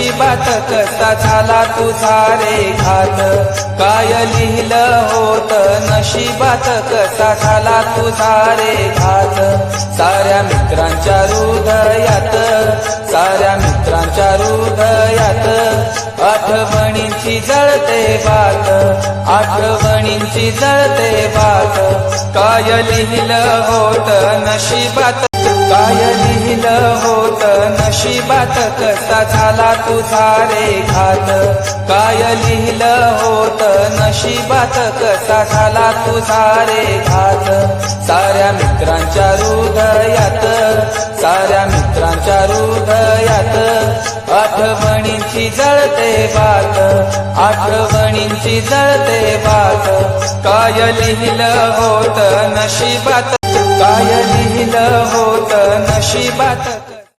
नशिबात कसा झाला तुझा रे घात, काय लिहिलं होत नशिबात कसा झाला तुझा रे घात। साऱ्या मित्रांच्या हृदयात, साऱ्या मित्रांच्या हृदयात आठवणींची जळते बात, आठवणींची जळते बात। काय लिहिलं होत नशिबात, काय लिहिलं होत नशिबात कसा झाला तुझा रे घात, काय लिहिलं होत नशिबात कसा झाला तुझा रे घात। साऱ्या मित्रांच्या हृदयात, साऱ्या मित्रांच्या हृदयात आठवणींची जळते बात, आठवणींची जळते बात। काय लिहिलं होत नशिबात, काय लिहिलं होत नशिबात।